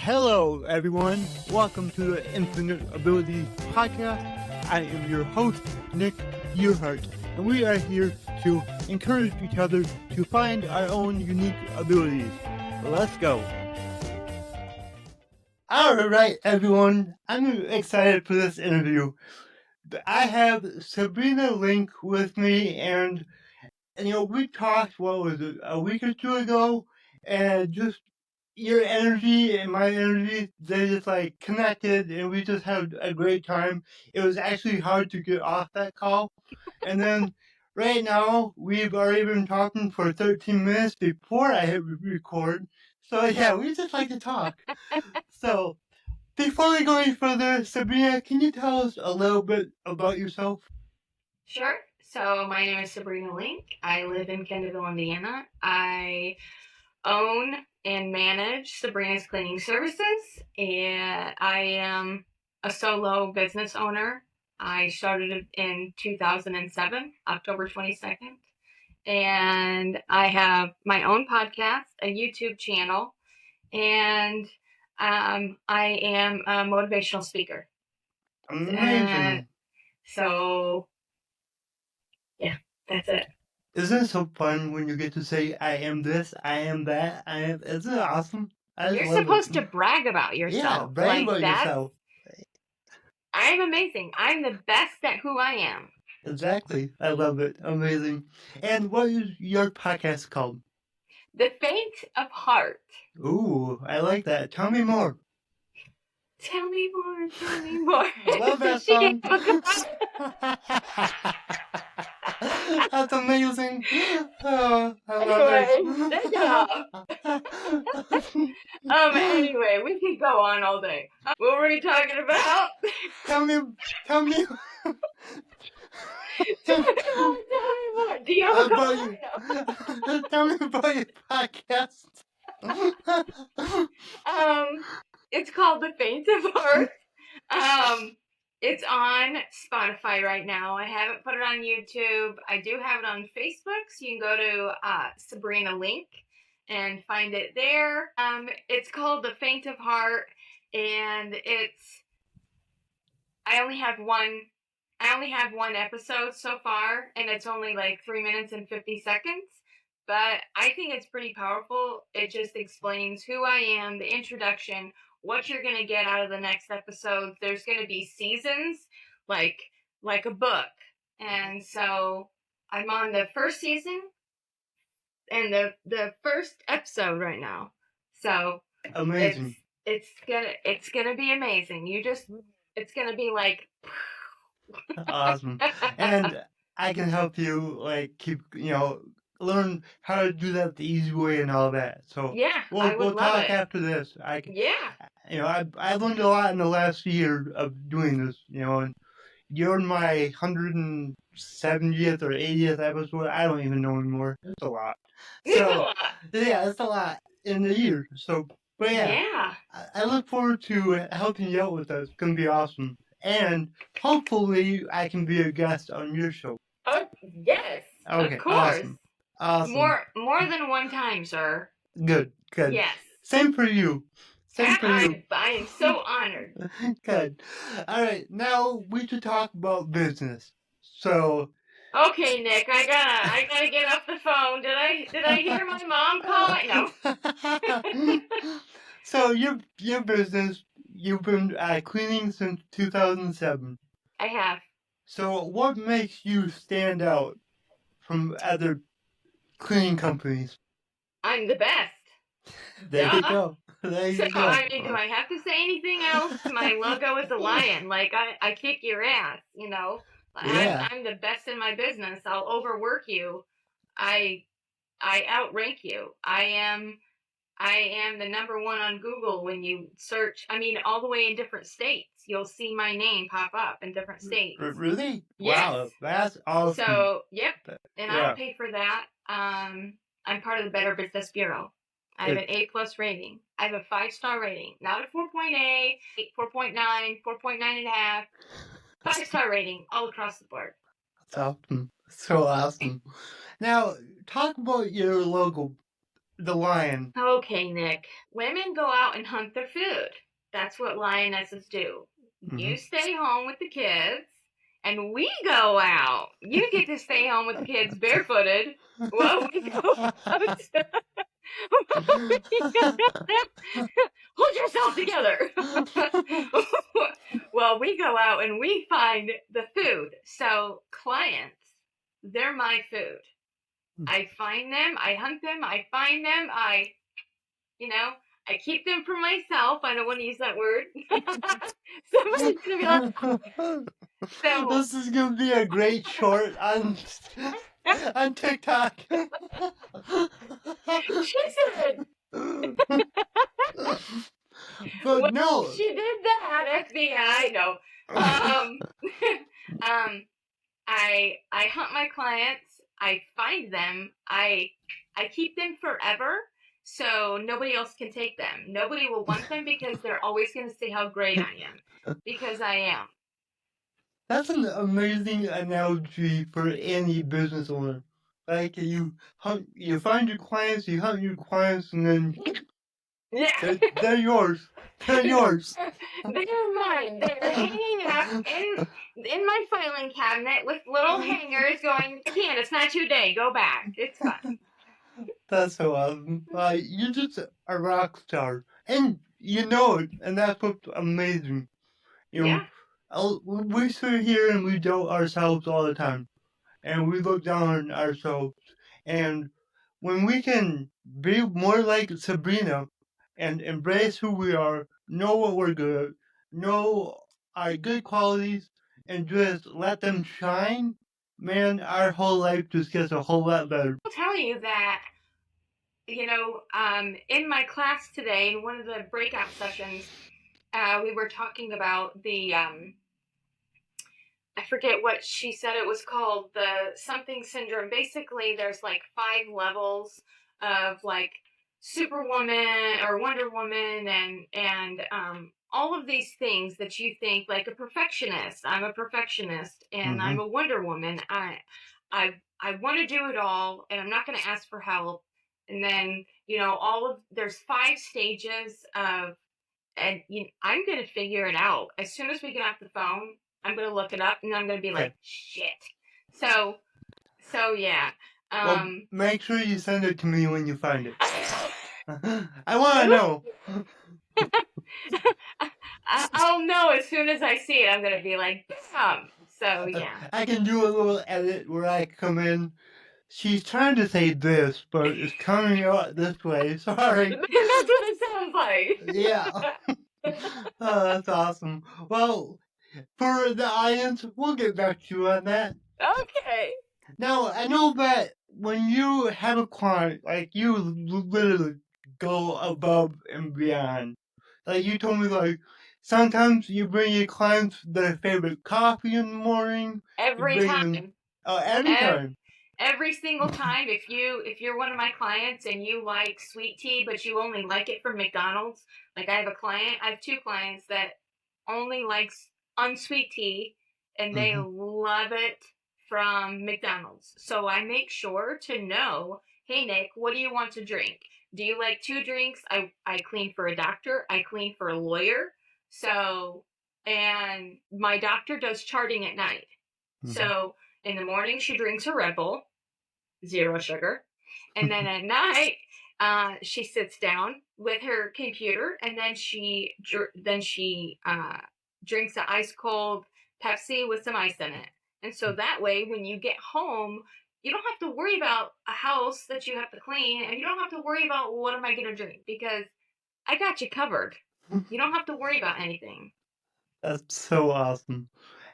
Hello, everyone. Welcome to the Infinite Abilities Podcast. I am your host, Nick Earhart, and we are here to encourage each other to find our own unique abilities. Let's go. All right, everyone. I'm excited for this interview. I have Sabrina Link with me, and we talked, what was it, a week or two ago, and just your energy and my energy, they just like connected, and we just had a great time. It was actually hard to get off that call. And then right now, we've already been talking for 13 minutes before I hit record. So yeah, we just like to talk. So before we go any further, Sabrina, can you tell us a little bit about yourself? Sure. So my name is Sabrina Link. I live in Kendallville, Indiana. I own and manage Sabrina's Cleaning Services, and I am a solo business owner. I started it in 2007, October 22nd, and I have my own podcast, a YouTube channel, and I am a motivational speaker. Amazing. So, yeah, that's it. Isn't it so fun when you get to say, I am this, I am that, isn't it awesome? You're supposed to brag about yourself. Yeah, brag about yourself. I'm amazing. I'm the best at who I am. Exactly. I love it. Amazing. And what is your podcast called? The Faint of Heart. Ooh, I like that. Tell me more. Tell me more. Tell me more. Love that song. That's amazing. Oh, I love it. Anyway, we could go on all day. What were we talking about? Tell me. Tell me more. Do you have a comment? Tell me about your podcast. It's called The Faint of Heart. It's on Spotify right now. I haven't put it on YouTube. I do have it on Facebook, so you can go to Sabrina Link and find it there. It's called The Faint of Heart, and I only have one episode so far, and it's only like 3 minutes and 50 seconds. But I think it's pretty powerful. It just explains who I am, the introduction, what you're going to get out of the next episode. There's going to be seasons, like a book. And so I'm on the first season and the first episode right now. So amazing. It's gonna be amazing. It's gonna be like awesome. And I can help you keep learn how to do that the easy way and all that. So yeah, we'll talk after this. I learned a lot in the last year of doing this. And you're in my 170th or 80th episode. I don't even know anymore. It's a lot. So yeah, it's a lot in a year. So, but yeah. I look forward to helping you out with that. It's gonna be awesome. And hopefully I can be a guest on your show. Oh, yes. Okay, of course. Awesome. More than one time, sir. Good. Yes. Same for you. I am so honored. Good. All right, now we should talk about business. So. Okay, Nick, I gotta get off the phone. Did I hear my mom calling? No. So your business, you've been cleaning since 2007. I have. So what makes you stand out from other cleaning companies? I'm the best. There you go. I mean, do I have to say anything else? My logo is a lion. Like I kick your ass, Yeah. I'm the best in my business. I'll overwork you. I outrank you. I am the number one on Google when you search. I mean, all the way in different states. You'll see my name pop up in different states. Really? Yes. Wow, that's awesome. So, yep. And I don't pay for that. I'm part of the Better Business Bureau. I have an A+ rating. I have a 5-star rating. Not a 4.8, 4.9, 4.9.5. 5-star rating all across the board. That's awesome. So awesome. Now, talk about your logo. the lion. Okay, Nick. Women go out and hunt their food. That's what lionesses do. Hmm. You stay home with the kids, and we go out. You get to stay home with the kids barefooted. Well, we go out. Hold yourself together. Well, we go out and we find the food. So, clients, they're my food. I find them, I hunt them, I find them, you know, I keep them for myself. I don't want to use that word. Somebody's gonna be like, so This is gonna be a great short on on TikTok. she said, But well, no. she did that, FBI. No. Um, um, I hunt my clients. I find them. I keep them forever, so nobody else can take them. Nobody will want them because they're always going to say how great I am, because I am. That's an amazing analogy for any business owner. Like you find your clients, you hunt your clients, and then Yeah. they're yours. They're yours. They're mine. They're hanging up in my filing cabinet with little hangers going, "Can't, it's not your day. Go back. It's fine." That's so awesome. You're just a rock star, and you know it, and that's what's amazing. You know, Yeah. we sit here and we doubt ourselves all the time, and we look down on ourselves. And when we can be more like Sabrina and embrace who we are, know what we're good, at, know our good qualities, and just let them shine, man, our whole life just gets a whole lot better. I'll tell you that, in my class today, in one of the breakout sessions, we were talking about I forget what she said it was called, the something syndrome. Basically, there's like 5 levels of like Superwoman or Wonder Woman and all of these things that you think like a perfectionist. I'm a perfectionist and Mm-hmm. I'm a Wonder Woman. I want to do it all and I'm not going to ask for help. And then, there's 5 stages of and I'm gonna figure it out as soon as we get off the phone. I'm gonna look it up, and I'm gonna be Okay. like, shit. So, so yeah. Well, Um, make sure you send it to me when you find it. I want to know. I'll know as soon as I see it. I'm gonna be like, bam. So yeah. I can do a little edit where I come in. She's trying to say this, but it's coming out this way. Sorry. That's what it sounds Yeah. like. Oh, that's awesome. Well, for the audience, we'll get back to you on that. Okay. Now, I know that when you have a client, like you literally go above and beyond. Like you told me, like sometimes you bring your clients their favorite coffee in the morning. You Every bring them, time. every Ev- time. every single time, if you're one of my clients and you like sweet tea but you only like it from McDonald's, like I have 2 clients that only likes unsweet tea and they Hmm. love it from McDonald's. So I make sure to know, hey Nick, what do you want to drink? Do you like 2 drinks? I clean for a doctor, I clean for a lawyer. So and my doctor does charting at night. Hmm. So in the morning, she drinks her Red Bull, 0 sugar. And then at night, she sits down with her computer and then she drinks an ice cold Pepsi with some ice in it. And so that way, when you get home, you don't have to worry about a house that you have to clean, and you don't have to worry about what am I going to drink because I got you covered. You don't have to worry about anything. That's so awesome.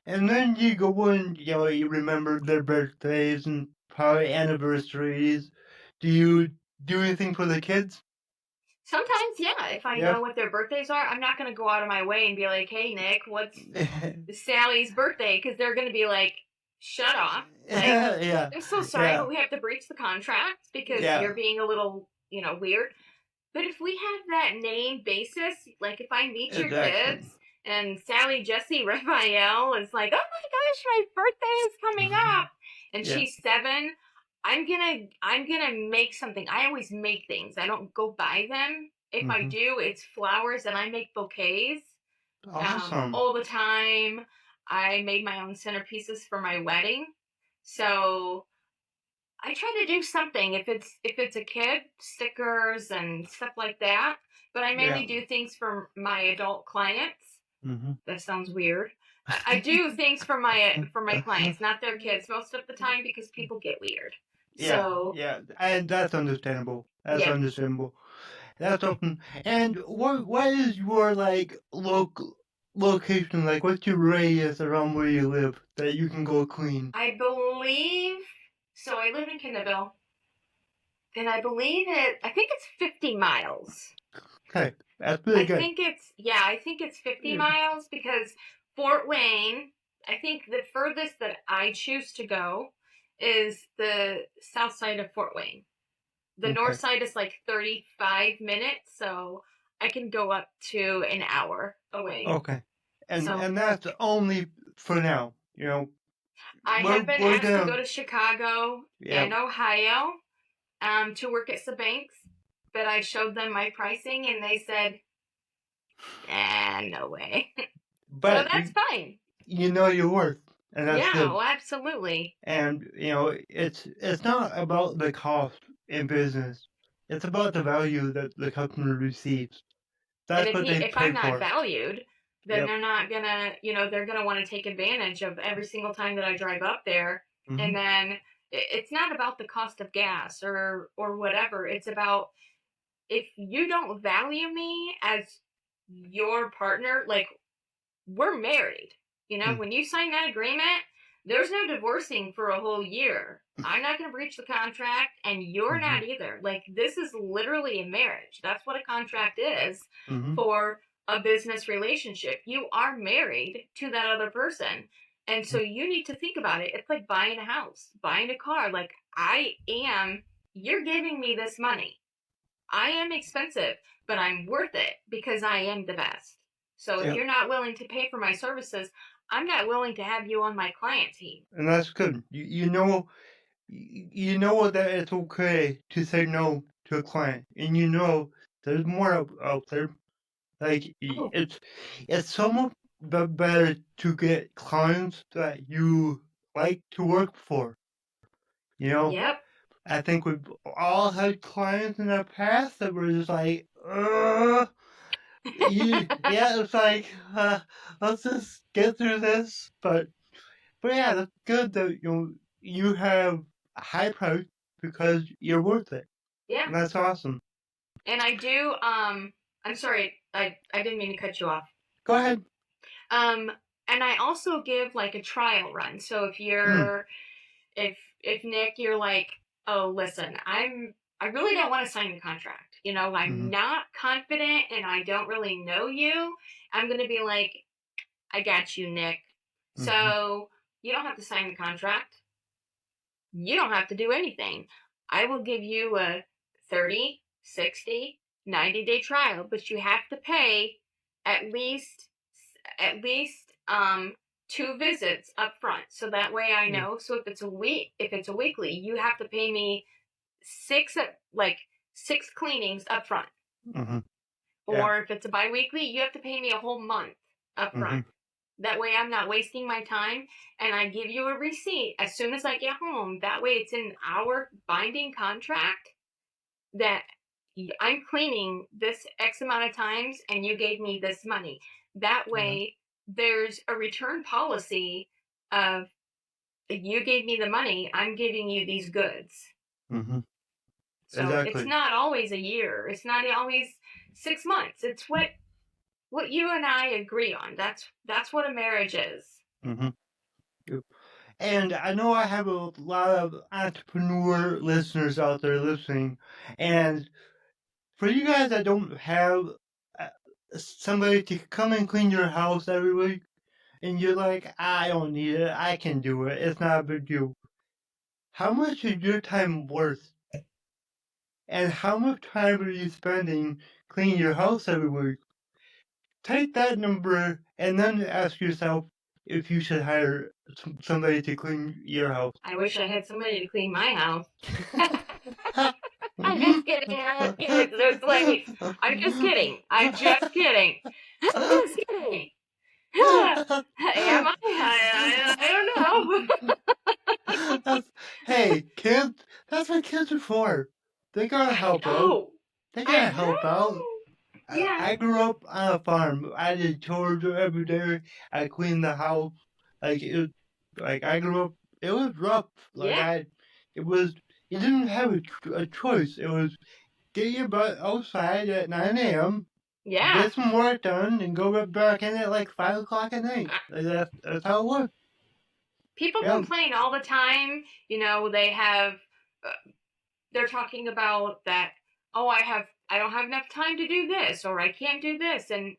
And then you go and you remember their birthdays and probably anniversaries. Do you do anything for the kids? Sometimes, yeah, if I Yeah. know what their birthdays are, I'm not going to go out of my way and be like, hey, Nick, what's Sally's birthday? Because they're going to be like, shut off. Like, Yeah. I'm so sorry, Yeah. but we have to breach the contract because Yeah. you're being a little, weird. But if we have that name basis, like if I meet your Exactly. kids and Sally Jesse Raphael is like, oh my gosh, my birthday is coming up, and Yeah. she's 7, I'm gonna make something. I always make things. I don't go buy them. If I Mhm. do, it's flowers, and I make bouquets Awesome. all the time. I made my own centerpieces for my wedding, so I try to do something. If it's a kid, stickers and stuff like that. But I Yeah. mainly do things for my adult clients. Mhm. That sounds weird. I do things for my clients, not their kids, most of the time because people get weird. Yeah, So yeah, and that's understandable. That's yep, understandable. That's open. And what is your like local location like? What's your radius around where you live that you can go clean? I believe. So I live in Kendallville, and I believe it. I think it's 50 miles. Okay, that's really good. I think it's 50 Yeah. miles because Fort Wayne, I think the furthest that I choose to go is the south side of Fort Wayne. The north Okay, side is like 35 minutes, so I can go up to an hour away. okay, So and that's only for now. You know, I have been we're asked to gonna go to Chicago yeah, and Ohio to work at some banks, but I showed them my pricing and they said, no way. So but that's fine. you know your worth, and that's Yeah, good. oh, absolutely. And it's not about the cost in business. It's about the value that the customer receives. And That's what they if I'm pay not for. valued, then Yep. they're not gonna, they're gonna want to take advantage of every single time that I drive up there. And Mhm. then it's not about the cost of gas or whatever. It's about if you don't value me as your partner, like we're married. Mm. When you sign that agreement, there's no divorcing for a whole year. I'm not going to breach the contract, and you're Mhm. not either. Like, this is literally a marriage. That's what a contract is Mhm. for a business relationship. You are married to that other person. And so you need to think about it. It's like buying a house, buying a car. Like, you're giving me this money. I am expensive, but I'm worth it because I am the best. So if Yep. you're not willing to pay for my services, I'm not willing to have you on my client team. And that's good. You know that it's okay to say no to a client, and you know there's more out there. Like Oh, it's so much better to get clients that you like to work for. You know, yep. I think we've all had clients in our past that were just like, yeah, it's like, let's just get through this. But yeah, that's good that you have a high price because you're worth it. Yeah. And that's awesome. And I do, I'm sorry, I didn't mean to cut you off. Go ahead. Um, and I also give like a trial run. So Mm, if Nick, you're like, oh, listen, I really don't want to sign the contract. I'm mm-hmm, not confident and I don't really know you. I'm going to be like, I got you, Nick. mm-hmm, So you don't have to sign the contract. You don't have to do anything. I will give you a 30, 60, 90-day trial, but you have to pay at least at least two visits up front. So that way I yeah, know. So if it's a weekly, you have to pay me six like six cleanings up front. mm-hmm, yeah, Or if it's a biweekly, you have to pay me a whole month up mm-hmm, front. That way I'm not wasting my time and I give you a receipt as soon as I get home. That way it's in our binding contract that I'm cleaning this X amount of times and you gave me this money. That yeah, way there's a return policy of you gave me the money, I'm giving you these goods. mm-hmm, So it's exactly. not always a year. It's not always 6 months. It's what you and I agree on. That's what a marriage is. Mm-hmm. Yep. And I know I have a lot of entrepreneur listeners out there listening, and for you guys that don't have uh, somebody to come and clean your house every week, and you're like, I don't need it, I can do it, it's not a big deal. How much is your time worth? And how much time are you spending cleaning your house every week? Take that number and then ask yourself, if you should hire somebody to clean your house. I wish I had somebody to clean my house. I'm just kidding. It's no slaves. I'm just kidding. I'm just kidding. I'm just kidding. Am I? I don't know. Hey, kids, that's what kids are for. They gotta I help out. know. They I gotta help out. know. Yeah. I grew up on a farm. I did chores every day. I cleaned the house. Like it, like I grew up. It was rough. Yeah. It was. You didn't have a choice. It was get your butt outside at 9 a.m., Yeah. get some work done, and go right back in at like 5 o'clock at night. Like that's how it was. People Yeah. complain all the time. You know, they're talking about that. Oh, I don't have enough time to do this, or I can't do this, and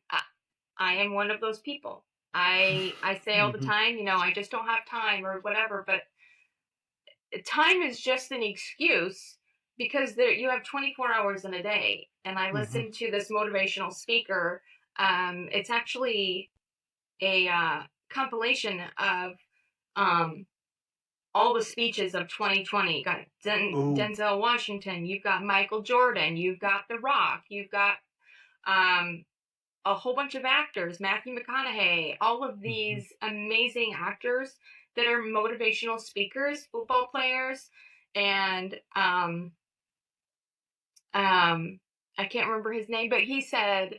I am one of those people. I say all the Mm-hmm. time, you know, I just don't have time or whatever, but time is just an excuse because you have 24 hours in a day. And I Mm-hmm. listened to this motivational speaker. It's actually a compilation of um, all the speeches of 2020. You got Oh. Denzel Washington, you've got Michael Jordan, you've got The Rock, you've got um, a whole bunch of actors, Matthew McConaughey, all of Mm-hmm. these amazing actors that are motivational speakers, football players, and um, I can't remember his name, but he said,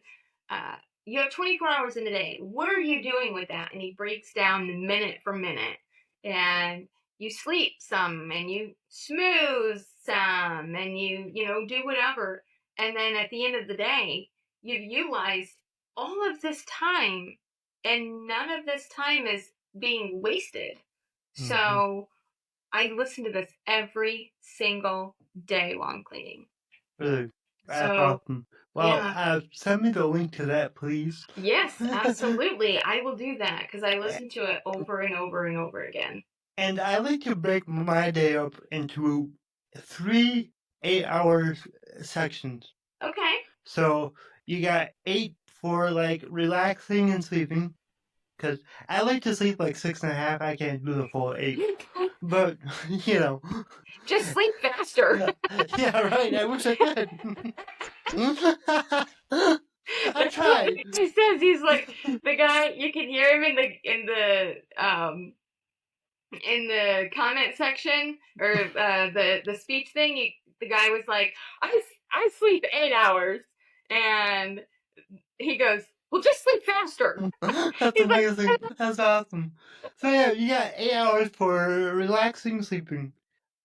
uh, you have 24 hours in a day. What are you doing with that? And he breaks down minute for minute. And you sleep some and you snooze some and you know, do whatever. And then at the end of the day, you've utilized all of this time and none of this time is being wasted. Mm-hmm. So I listen to this every single day while I'm cleaning. Really, that's So, awesome. Well, yeah. send me the link to that, please. Yes, absolutely. I will do that because I listen to it over and over and over again. And I like to break my day up into 3 8 hours sections. Okay. So you got 8 for like relaxing and sleeping, because I like to sleep like 6.5. I can't do the full 8, but you know, Just sleep faster. yeah, right. I wish I could. I That's what tried. the guy says. He's like the guy. You can hear him in the comment section or the speech thing. The guy was like, I sleep 8 hours, and he goes, well, just sleep faster. That's He's like, amazing. That's awesome. So yeah, you got 8 hours for relaxing sleeping.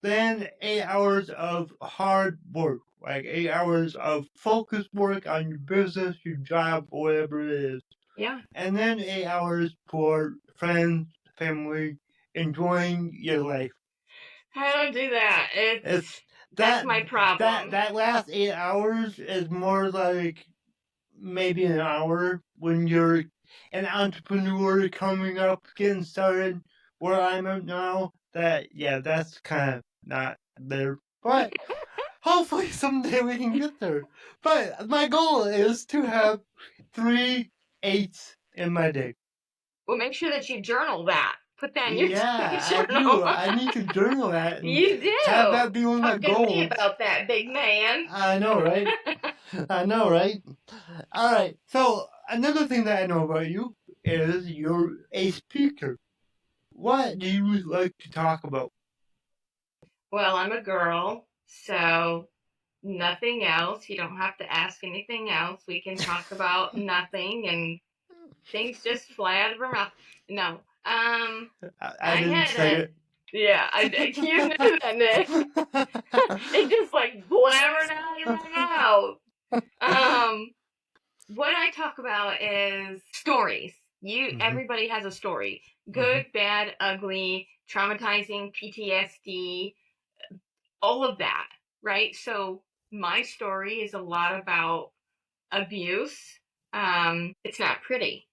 Then 8 hours of hard work, like 8 hours of focused work on your business, your job, whatever it is. yeah, And then 8 hours for friends, family, enjoying your life. I don't do that. It's That's that my that problem. that last 8 hours is more like maybe an hour when you're an entrepreneur coming up, getting started. Where I'm at now, that's kind of not there. But hopefully someday we can get there. But my goal is to have 3 8s in my day. Well, make sure that you journal that. Put that in your Yeah, I journal. do. I need to journal that and You have do. that be one of my Talk to me goals. about that, big man. I know, right? I know, right? All right. So another thing that I know about you is you're a speaker. What do you like to talk about? Well, I'm a girl, so nothing else. You don't have to ask anything else. We can talk about nothing and things just fly out of our mouth. No. I I didn't had say a it. yeah, you knew that, Nick. It just like blabbered out of my mouth. What I talk about is stories. Mhm, Everybody has a story. mhm, Good, bad, ugly, traumatizing, PTSD, all of that, right? So my story is a lot about abuse. It's not pretty,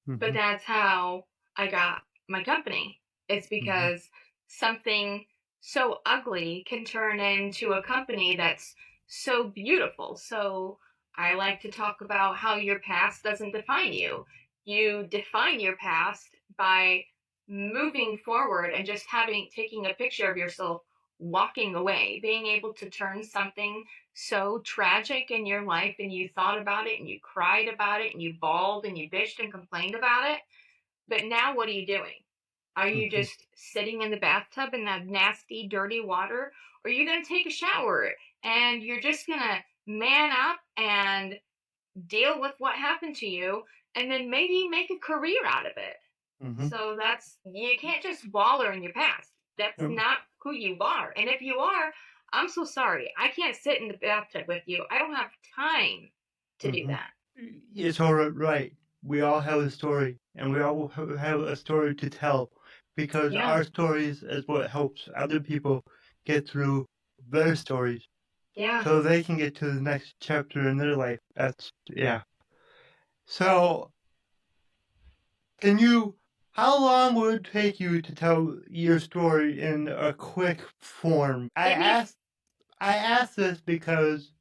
but mhm, that's how I got my company. It's mhm, because something so ugly can turn into a company that's so beautiful. So I like to talk about how your past doesn't define you. you define your past by moving forward and just taking a picture of yourself walking away, being able to turn something so tragic in your life and you thought about it and you cried about it and you bawled and you bitched and complained about it. But now what are you doing? Are you Mhm. just sitting in the bathtub in that nasty, dirty water? Or are you going to take a shower and you're just going to man up and deal with what happened to you and then maybe make a career out of it? Mhm. So you can't just wallow in your past. That's Yep. not who you are. And if you are, I'm so sorry. I can't sit in the bathtub with you. I don't have time to do Mhm. that. It's all right. We all have a story, and we all have a story to tell, because Yeah. our stories is what helps other people get through their stories, Yeah. so they can get to the next chapter in their life. That's yeah. So, can you? How long would it take you to tell your story in a quick form? Give me I ask this because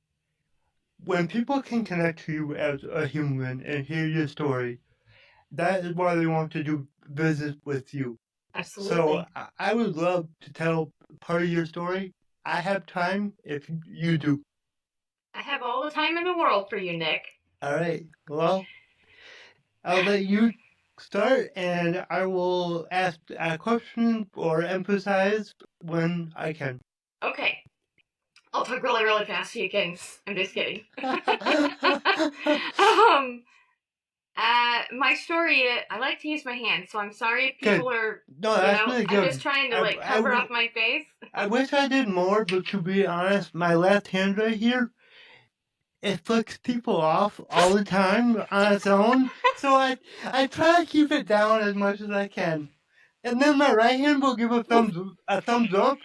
when people can connect to you as a human and hear your story, that is why they want to do business with you. So absolutely. I would love to tell part of your story. I have time if you do. I have all the time in the world for you, Nick. All right. Well, I'll let you start, and I will ask a question or emphasize when I can. Okay. I'll talk really, really fast so you can. I'm just kidding. um, my story, I like to use my hands, so I'm sorry if Good. people are, No, that's really I'm just good. trying to like cover up my face. I wish I did more, but to be honest, my left hand right here, it flicks people off all the time on its own. So I try to keep it down as much as I can. And then my right hand will give a thumbs up,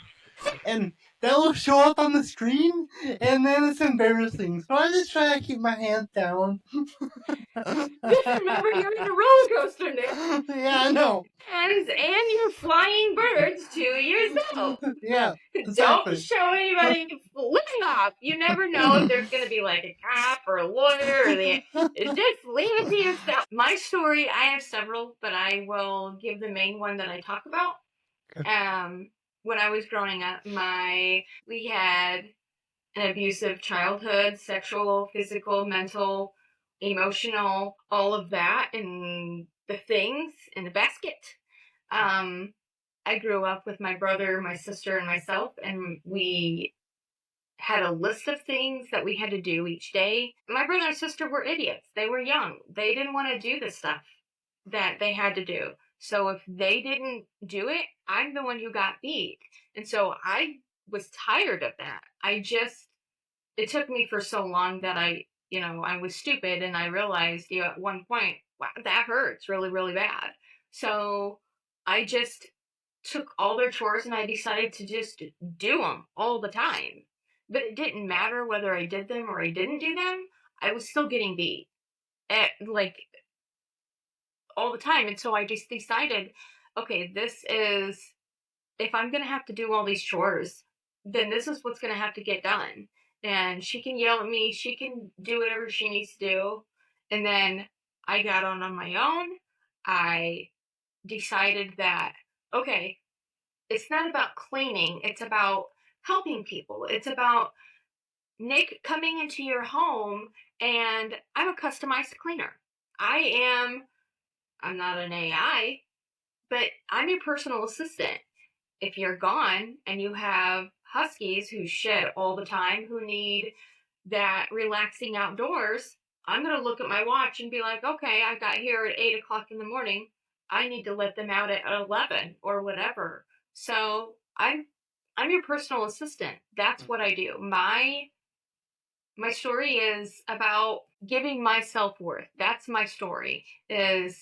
and that will show up on the screen, and then it's embarrassing. So I just try to keep my hands down. Just remember you're in a roller coaster, Nick. Yeah, I know. And you're flying birds to yourself. Yeah, Don't exactly. show anybody flipping off. You never know if there's going to be like a cop or a lawyer or just leave it to yourself. My story, I have several, but I will give the main one that I talk about. When I was growing up, we had an abusive childhood, sexual, physical, mental, emotional, all of that, and the things in the basket. Um, I grew up with my brother, my sister, and myself, and we had a list of things that we had to do each day. My brother and sister were idiots. They were young. They didn't want to do the stuff that they had to do. So if they didn't do it, I'm the one who got beat. And so I was tired of that. It took me for so long that I was stupid and I realized, at one point, wow, that hurts really, really bad. So I just took all their chores and I decided to just do them all the time. But it didn't matter whether I did them or I didn't do them. I was still getting beat like all the time. And so I just decided, okay, if I'm going to have to do all these chores, then this is what's going to have to get done. And she can yell at me, she can do whatever she needs to do. And then I got on my own. I decided that, okay, it's not about cleaning, it's about helping people. It's about Nick coming into your home and I'm a customized cleaner. I'm not an AI, but I'm your personal assistant. If you're gone and you have huskies who shed all the time, who need that relaxing outdoors, I'm going to look at my watch and be like, okay, I got here at 8 o'clock in the morning. I need to let them out at 11 or whatever. So I'm your personal assistant. That's what I do. My story is about giving my self-worth. That's my story. Is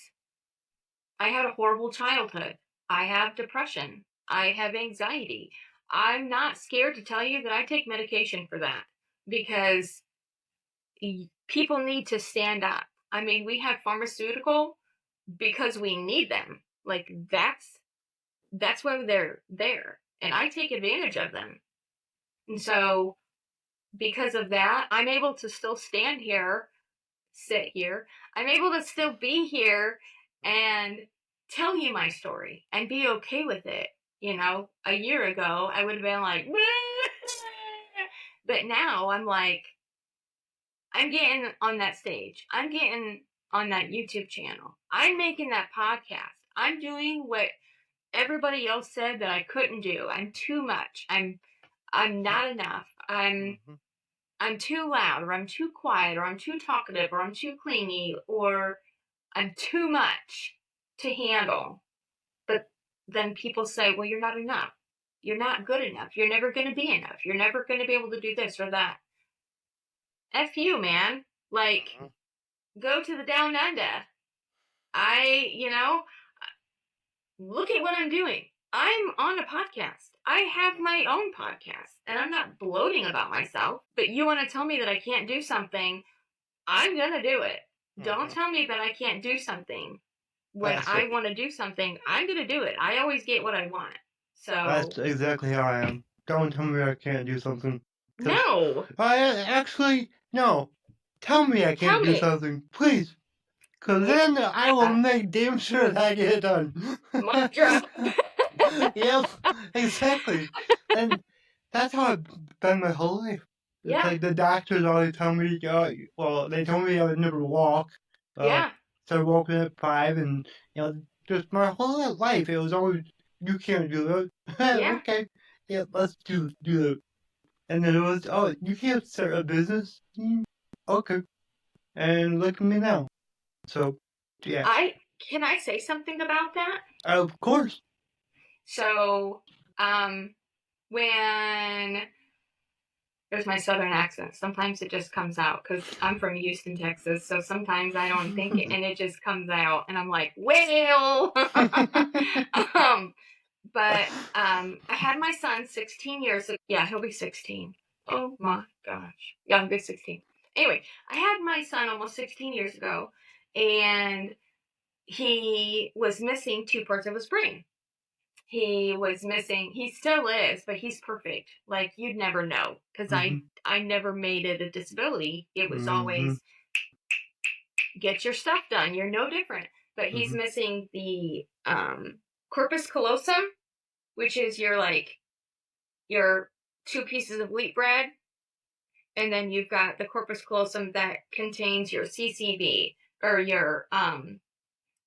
I had a horrible childhood. I have depression. I have anxiety. I'm not scared to tell you that I take medication for that because people need to stand up. I mean, we have pharmaceutical because we need them. Like that's why they're there. And I take advantage of them. And so because of that, I'm able to still stand here sit here. I'm able to still be here and tell you my story and be okay with it. You know, a year ago, I would have been like, but now I'm like, I'm getting on that stage. I'm getting on that YouTube channel. I'm making that podcast. I'm doing what everybody else said that I couldn't do. I'm too much. I'm not enough. Mm-hmm. I'm too loud, or I'm too quiet, or I'm too talkative, or I'm too clingy, or I'm too much to handle. But then people say, well, you're not enough. You're not good enough. You're never going to be enough. You're never going to be able to do this or that. F you, man. Like, Mm-hmm. go to the down under. You know, look at what I'm doing. I'm on a podcast. I have my own podcast, and I'm not bloating about myself. But you want to tell me that I can't do something, I'm going to do it. Don't Mm-hmm. tell me that I can't do something. When That's I it. want to do something, I'm going to do it. I always get what I want. That's So, exactly how I am. Don't tell me I can't do something. Because no. I actually, no. Tell me I Tell can't do me. something, please. Because then I will Yeah. make damn sure that I get it done. Mic drop. Yep, exactly. And that's how I've been my whole life. It's Yeah. like the doctors always tell me, well, they told me I would never walk. Uh, Yeah. so I woke up at 5 and, just my whole life it was always, you can't do that. Yeah. Okay, yeah, let's do it. And then it was, oh, you can't start a business? Okay. And look at me now. So, yeah, Can I say something about that? of course. So, um, when there's my southern accent, sometimes it just comes out because I'm from Houston, Texas. So sometimes I don't think it, and it just comes out, and I'm like, well, um, but I had my son 16 years ago. Yeah, he'll be 16. Oh my gosh, yeah, he'll be 16. Anyway, I had my son almost 16 years ago, and he was missing two parts of his brain. He was missing, he still is, but he's perfect. Like, you'd never know because hmm I never made it a disability. It was hmm always get your stuff done, you're no different. But he's hmm missing the corpus callosum, which is your two pieces of wheat bread, and then you've got the corpus callosum that contains your CCV, or your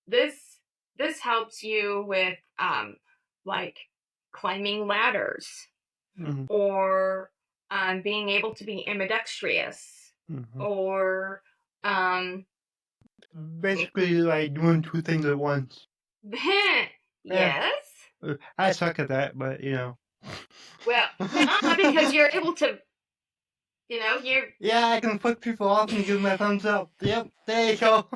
this this helps you with like climbing ladders, hmm or being able to be ambidextrous, hmm or um Basically, like doing two things at once. Yeah, yes. I suck at that, but Well, because you're able to, you're Yeah, I can flick people off and give my thumbs up. Yep, there you go.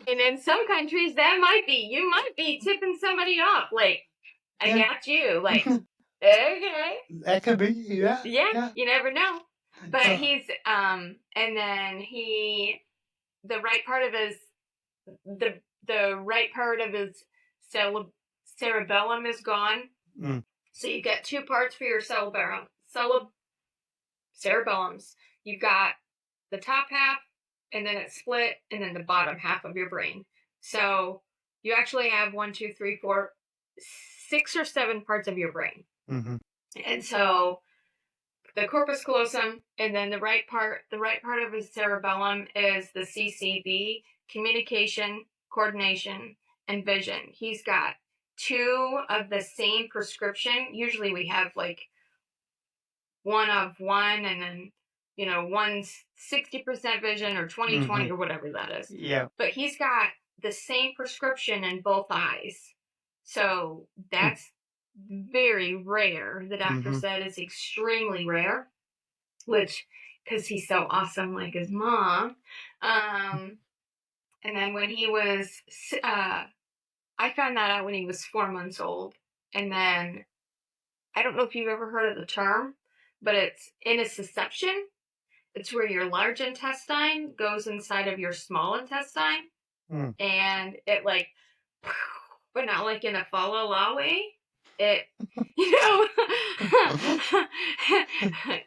and in some countries that might be, you might be tipping somebody off, like, I Yeah, got you, like, okay. that could be. Yeah, Yeah, yeah. you never know. But Uh, he's and then the right part of his the right part of his cerebellum is gone. mm, So you get two parts for your cerebellums. You've got the top half, and then it's split, and then the bottom half of your brain. So you actually have one, two, three, four, 6 or 7 parts of your brain. mm-hmm, And so the corpus callosum, and then the right part of his cerebellum is the CCV, communication, coordination, and vision. He's got two of the same prescription. Usually we have like one of one, and then one's 60% vision, or 20/20, mm-hmm. or whatever that is. Yeah. But he's got the same prescription in both eyes. So that's very rare. The doctor Mm-hmm. said it's extremely rare, which, because he's so awesome like his mom. And then when he was, I found that out when he was 4 months old. And then I don't know if you've ever heard of the term, but it's intussusception. It's where your large intestine goes inside of your small intestine, Mm. and it like, but not like in a fa la la way. It, you know,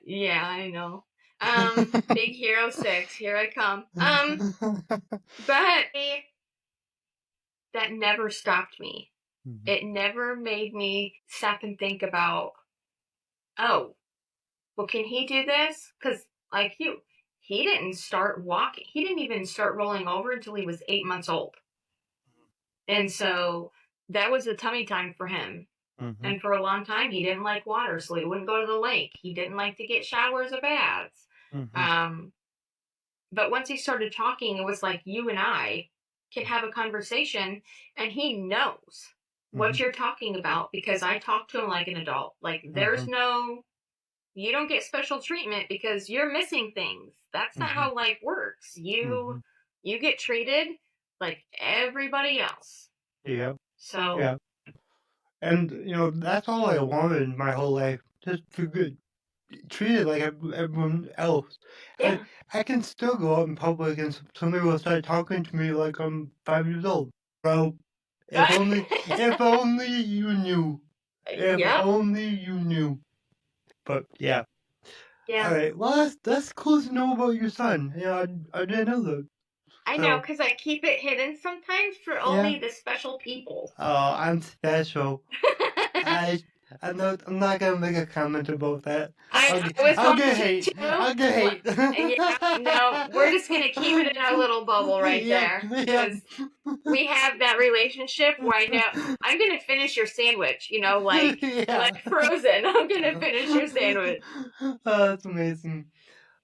yeah, I know. Big Hero 6, here I come. But that never stopped me. Mhm, It never made me stop and think about, oh, well, can he do this? Because, like you, he didn't start walking. He didn't even start rolling over until he was 8 months old. And so that was the tummy time for him. mhm, And for a long time, he didn't like water, so he wouldn't go to the lake. He didn't like to get showers or baths. mhm, Um, but once he started talking, it was like you and I can have a conversation, and he knows what mhm, you're talking about because I talk to him like an adult. Like, there's mhm, no, you don't get special treatment because you're missing things. That's not mhm, how life works. You mhm. you get treated like everybody else. Yeah, So yeah. And that's all I wanted in my whole life, just to get treated like everyone else. I yeah. I can still go out in public and somebody will start talking to me like I'm 5 years old. Bro, if only you knew. If Yep. only you knew. But yeah. All Yeah. right. Well, that's cool to know about your son. Yeah, I didn't know that. I know, So because I keep it hidden sometimes for yeah. only the special people. Oh, I'm special. I I'm not gonna make a comment about that. I was I'll going get to hate. too. I'll get What? hate. Yeah, no, we're just gonna keep it in our little bubble right Yep, there yep. because we have that relationship where I know I'm gonna finish your sandwich. Like Yeah. Frozen. I'm gonna finish your sandwich. Oh, that's amazing.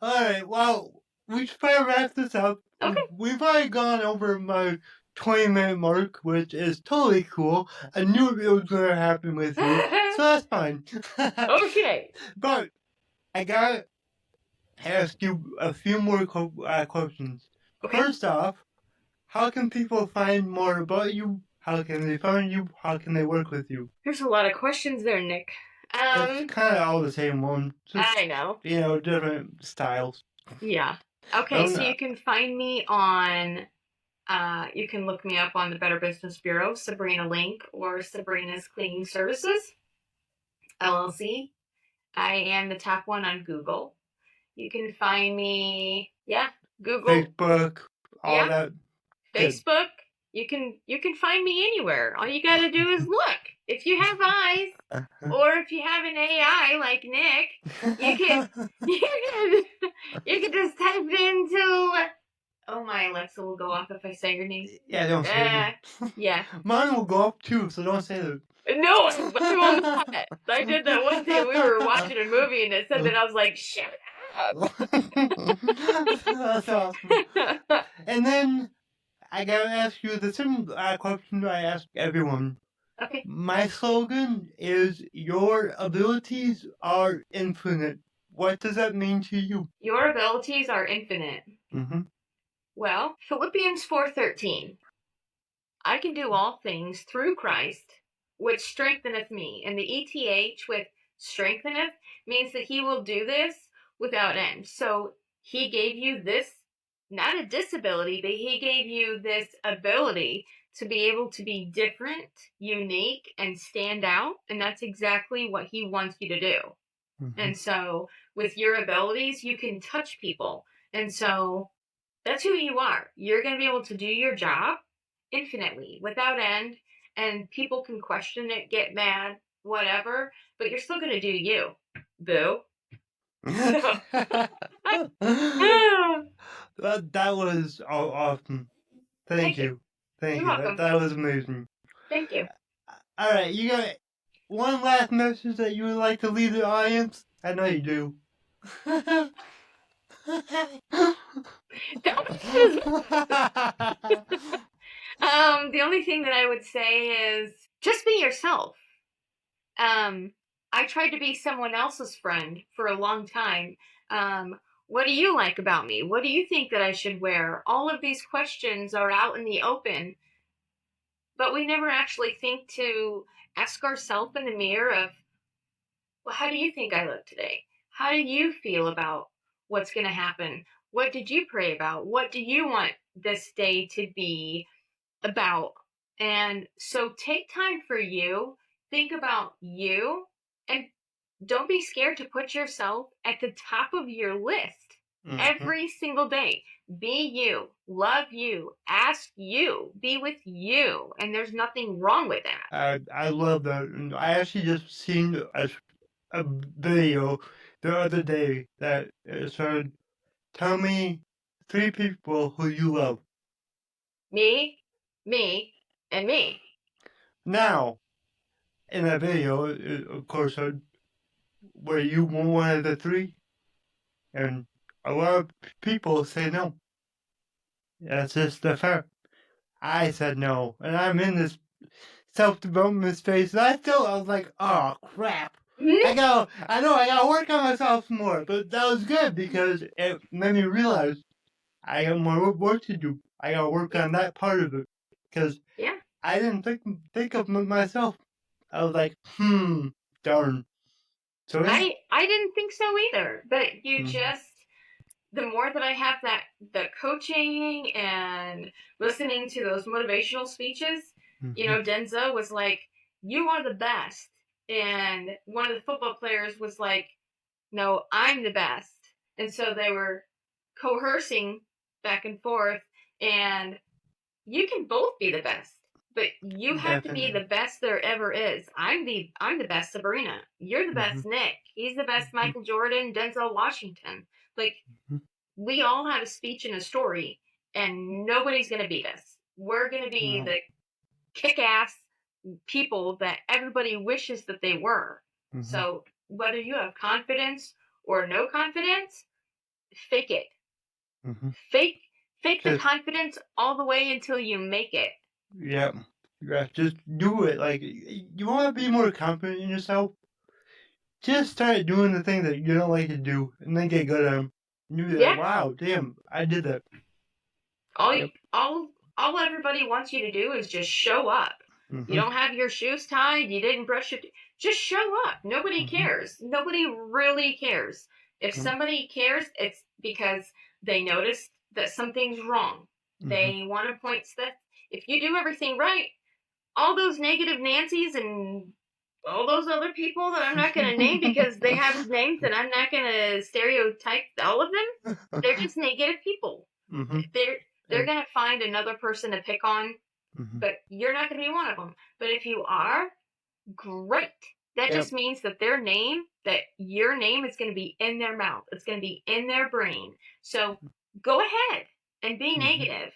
All right, well, we should probably wrap this up. Okay. We've already gone over my 20-minute mark, which is totally cool. I knew it was going to happen with you, so that's fine. Okay. But I gotta ask you a few more questions. Okay. First off, how can people find more about you? How can they find you? How can they work with you? There's a lot of questions there, Nick. It's kind of all the same one, just I know. different styles. Yeah. Okay, I'm so you not. can find me on you can look me up on the Better Business Bureau, Sabrina Link, or Sabrina's Cleaning Services, LLC. I am the top one on Google. You can find me, yeah, Google, Facebook, all yeah, that. Good. Facebook. You can find me anywhere. All you got to do is look. If you have eyes, or if you have an AI like Nick, you can you can you can just type into. Oh, my Alexa will go off if I say your name. Yeah, don't say Uh, it. yeah. Mine will go up too, so don't say that. No, I will not. I did that one day. We were watching a movie and it said that. I was like, shut up. That's awesome. And then I gotta ask you the same question I ask everyone. Okay. My slogan is "Your abilities are infinite." What does that mean to you? Your abilities are infinite. Mm-hmm. Well, Philippians 4:13. I can do all things through Christ, which strengtheneth me. And the ETH with strengtheneth means that he will do this without end. So he gave you this, not a disability, but he gave you this ability to be able to be different, unique, and stand out. And that's exactly what he wants you to do. Mm-hmm. And so with your abilities, you can touch people. And so that's who you are. You're going to be able to do your job infinitely, without end, and people can question it, get mad, whatever, but you're still going to do you. Boo. So, That was awesome. Thank thank you. you. Thank You're you. That welcome. that was amazing. Thank you. All right, you got one last message that you would like to leave the audience? I know you do. The only thing that I would say is just be yourself. Um, I tried to be someone else's friend for a long time. What do you like about me? What do you think that I should wear? All of these questions are out in the open, but we never actually think to ask ourselves in the mirror of, well, how do you think I look today? How do you feel about what's going to happen? What did you pray about? What do you want this day to be about? And so take time for you, think about you, and don't be scared to put yourself at the top of your list Mm-hmm. every single day. Be you, love you, ask you, be with you, and there's nothing wrong with that. I love that. And I actually just seen a video the other day that said, "Tell me three people who you love." Me, me, and me. Now, in that video, of course, were you one of the three? And a lot of people say no. That's just the fact. I said no, and I'm in this self-development space, and I was like, oh crap. I know I gotta work on myself some more, but that was good because it made me realize I got more work to do. I gotta work on that part of it because Yeah. I didn't think of myself. I was like, darn. So yeah. I didn't think so either, but you Mm-hmm. just the more that I have the coaching and listening to those motivational speeches, Mm-hmm. Denzel was like, "You are the best," and one of the football players was like, "No, I'm the best," and so they were coercing back and forth, and you can both be the best, but you have to be Definitely. the best there ever is. I'm the best Sabrina. You're the Mm-hmm. best Nick. He's the best Mm-hmm. Michael Jordan, Denzel Washington. Like, we all have a speech and a story, and nobody's gonna beat us. We're gonna be No. the kick ass people that everybody wishes that they were. Mm-hmm. So whether you have confidence or no confidence, fake it. Mm-hmm. Fake fake the Just confidence all the way until you make it. yeah. Yeah, just do it. Like you want to be more confident in yourself. Just start doing the things that you don't like to do, and then get good at them. And you'll be like, Yeah. wow, damn, I did that. All Yep. all all everybody wants you to do is just show up. You Mm-hmm. don't have your shoes tied, you didn't brush your just show up. Nobody Mm-hmm. cares. Nobody really cares. If somebody cares, it's because they noticed that something's wrong. Mm-hmm. They want to point stuff. If you do everything right, all those negative Nancy's and all those other people that I'm not going to name because they have names and I'm not going to stereotype all of them, they're just negative people. mm-hmm. they're they're Yep. gonna find another person to pick on, Mm-hmm. but you're not gonna be one of them. But if you are, great. That Yep. just means that that your name is gonna be in their mouth. It's gonna be in their brain. So go ahead and be Mm-hmm. negative.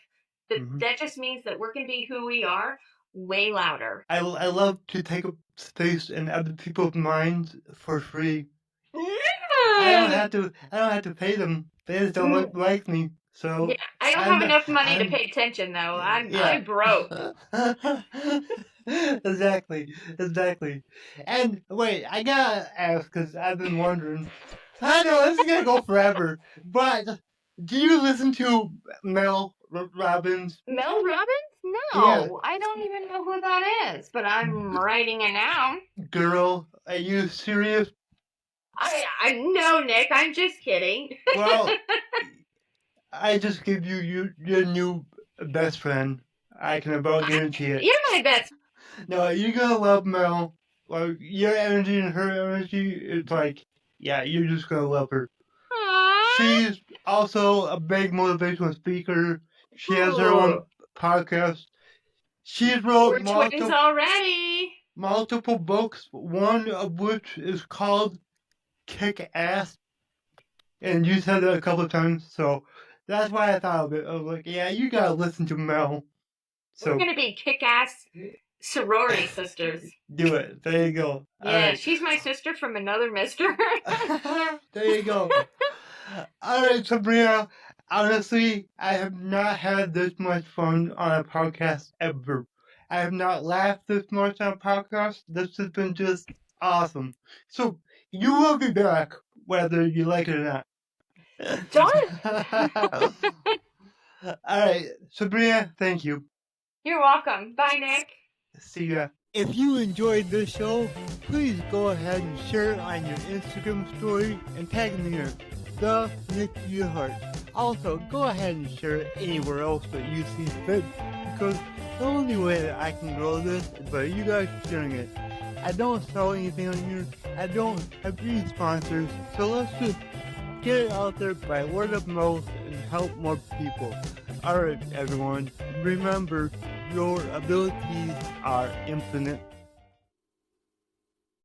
But Mm-hmm. that just means that we're gonna be who we are way louder. I love to take up space in other people's minds for free. I don't have to pay them. They just don't like me. Yeah, So I don't have enough money to I'm pay attention though. yeah. I'm broke. Exactly, exactly. And wait, I gotta ask because I've been wondering. I know this is gonna go forever, but do you listen to Mel Robbins? Mel Robbins? Yeah, No, I don't even know who that is, but I'm writing it down. girl, are you serious? I know, Nick. I'm just kidding. Well, I just give you your new best friend. I can about guarantee it. You're my best. No, you're gonna love Mel. Like your energy and her energy, it's like, yeah, you're just gonna love her. Aww. She's also a big motivational speaker. She has her Ooh, own podcast. She's wrote we're twins already. multiple books, one of which is called Kick Ass. And you said that a couple of times, so that's why I thought of it. I was like, yeah, you gotta listen to Mel. We're So gonna be kick-ass sorority sisters. do it. There you go. All Yeah, right. she's my sister from another mister. There you go. All right, Sabrina. Honestly, I have not had this much fun on a podcast ever. I have not laughed this much on a podcast. This has been just awesome. So you will be back, whether you like it or not. Don't. All right, Sabrina, thank you. You're welcome. Bye, Nick. See ya. If you enjoyed this show, please go ahead and share it on your Instagram story and tag me in it. The Nick Heart. Also, go ahead and share it anywhere else that you see fit, because the only way that I can grow this is by you guys sharing it. I don't sell anything on here. I don't have any sponsors. So let's just get it out there by word of mouth and help more people. Alright, everyone. Remember, your abilities are infinite.